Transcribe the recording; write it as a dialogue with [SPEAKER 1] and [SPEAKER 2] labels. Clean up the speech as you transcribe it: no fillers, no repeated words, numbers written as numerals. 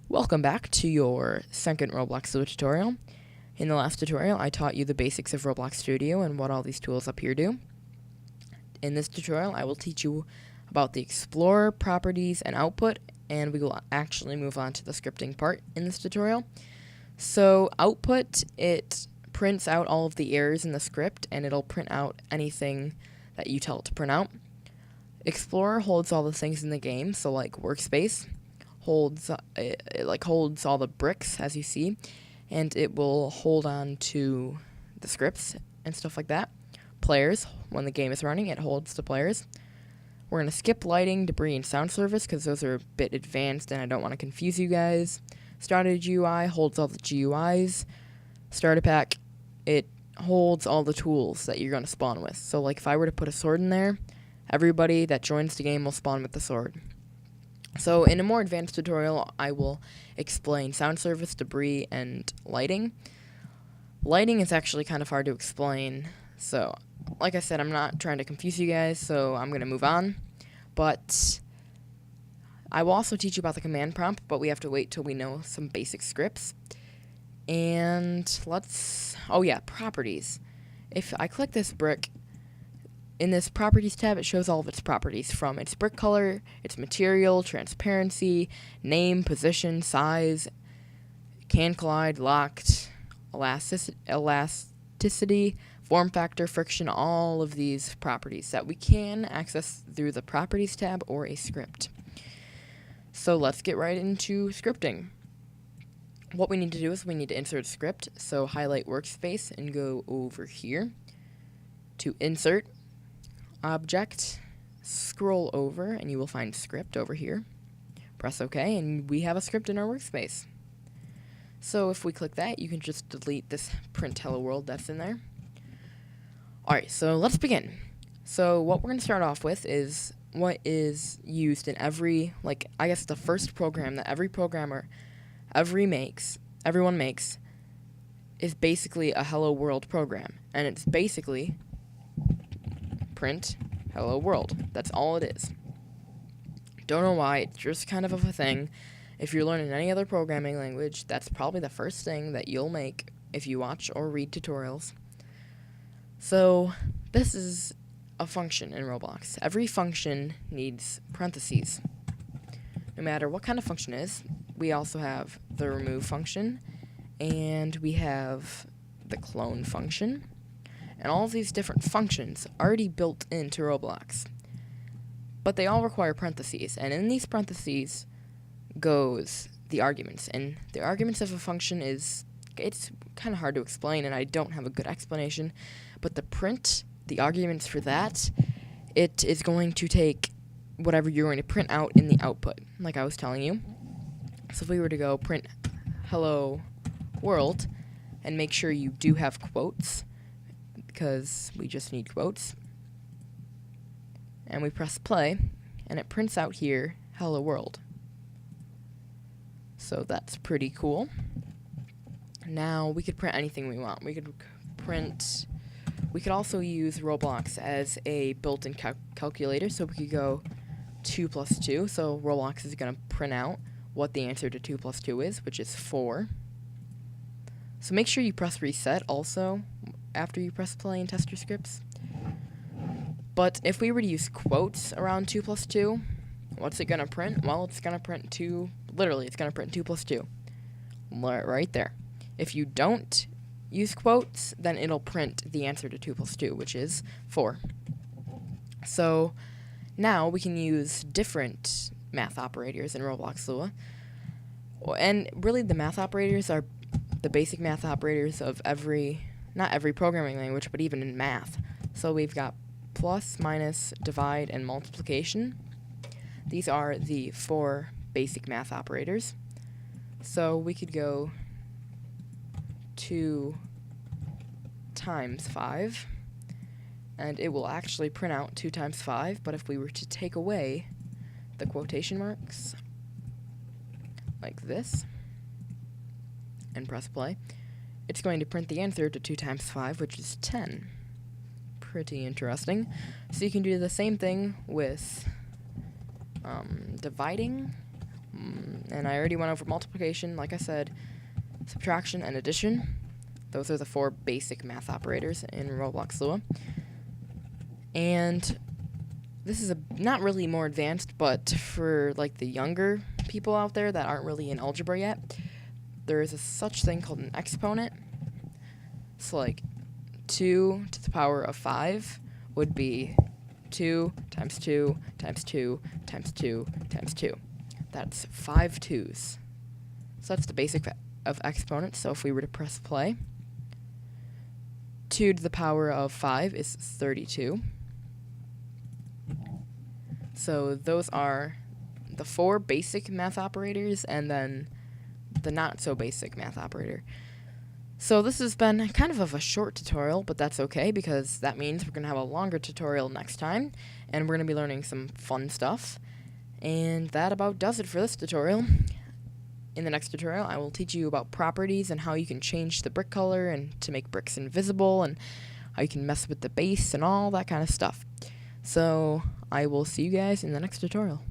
[SPEAKER 1] Welcome back to your second Roblox Lua tutorial. In the last tutorial, I taught you the basics of Roblox Studio and what all these tools up here do. In this tutorial, I will teach you about the Explorer, properties, and output, and we will actually move on to the scripting part in this tutorial. So, output, it prints out all of the errors in the script, and it'll print out anything that you tell it to print out. Explorer holds all the things in the game, so like workspace. It holds all the bricks, as you see, and it will hold on to the scripts and stuff like that. Players, when the game is running, it holds the players. We're going to skip lighting, debris, and sound service because those are a bit advanced and I don't want to confuse you guys. Starter GUI holds all the GUIs. Starter pack, it holds all the tools that you're going to spawn with. So like if I were to put a sword in there, everybody that joins the game will spawn with the sword. So in a more advanced tutorial, I will explain sound service, debris, and lighting. Lighting is actually kind of hard to explain, so like I said, I'm not trying to confuse you guys, so I'm going to move on. But I will also teach you about the command prompt, but we have to wait till we know some basic scripts. And properties. If I click this brick, in this properties tab, it shows all of its properties from its brick color, its material, transparency, name, position, size, can collide, locked, elasticity, form factor, friction, all of these properties that we can access through the properties tab or a script. So let's get right into scripting. What we need to do is we need to insert a script. So highlight workspace and go over here to insert. Object, scroll over, and you will find script over here. Press OK, and we have a script in our workspace. So if we click that, you can just delete this print hello world that's in there. Alright, so let's begin. So what we're going to start off with is what is used in every, the first program that everyone makes is basically a hello world program. And it's basically print hello world. That's all it is. Don't know why, it's just kind of a thing. If you're learning any other programming language, that's probably the first thing that you'll make if you watch or read tutorials. So this is a function in Roblox. Every function needs parentheses. No matter what kind of function it is, we also have the remove function, and we have the clone function. And all of these different functions are already built into Roblox. But they all require parentheses, and in these parentheses goes the arguments. And the arguments of a function it's kind of hard to explain, and I don't have a good explanation. But the arguments for that, it is going to take whatever you're going to print out in the output, like I was telling you. So if we were to go print hello world, and make sure you do have quotes, because we just need quotes, and we press play, and it prints out here hello world. So that's pretty cool. Now we could print anything we want. We could also use Roblox as a built-in calculator, so we could go 2 plus 2, so Roblox is going to print out what the answer to 2 plus 2 is, which is 4. So make sure you press reset also after you press play and test your scripts. But if we were to use quotes around 2 plus 2, what's it going to print? Well, it's going to print 2, literally, it's going to print 2 plus 2. Right there. If you don't use quotes, then it'll print the answer to 2 plus 2, which is 4. So now we can use different math operators in Roblox Lua. And really the math operators are the basic math operators of not every programming language, but even in math. So we've got plus, minus, divide, and multiplication. These are the 4 basic math operators. So we could go 2 times 5, and it will actually print out 2 times 5, but if we were to take away the quotation marks, like this, and press play, it's going to print the answer to 2 times 5, which is 10. Pretty interesting. So you can do the same thing with dividing, And I already went over multiplication, like I said, subtraction, and addition. Those are the 4 basic math operators in ROBLOX Lua. And this is not really more advanced, but for like the younger people out there that aren't really in algebra yet, there is such thing called an exponent. So like 2 to the power of 5 would be 2 times 2 times 2 times 2 times 2. That's 5 2's. So that's the basic of exponents. So if we were to press play, 2 to the power of 5 is 32. So those are the 4 basic math operators and then the not so basic math operator. So this has been kind of a short tutorial, but that's okay because that means we're going to have a longer tutorial next time and we're going to be learning some fun stuff. And that about does it for this tutorial. In the next tutorial, I will teach you about properties and how you can change the brick color and to make bricks invisible and how you can mess with the base and all that kind of stuff. So I will see you guys in the next tutorial.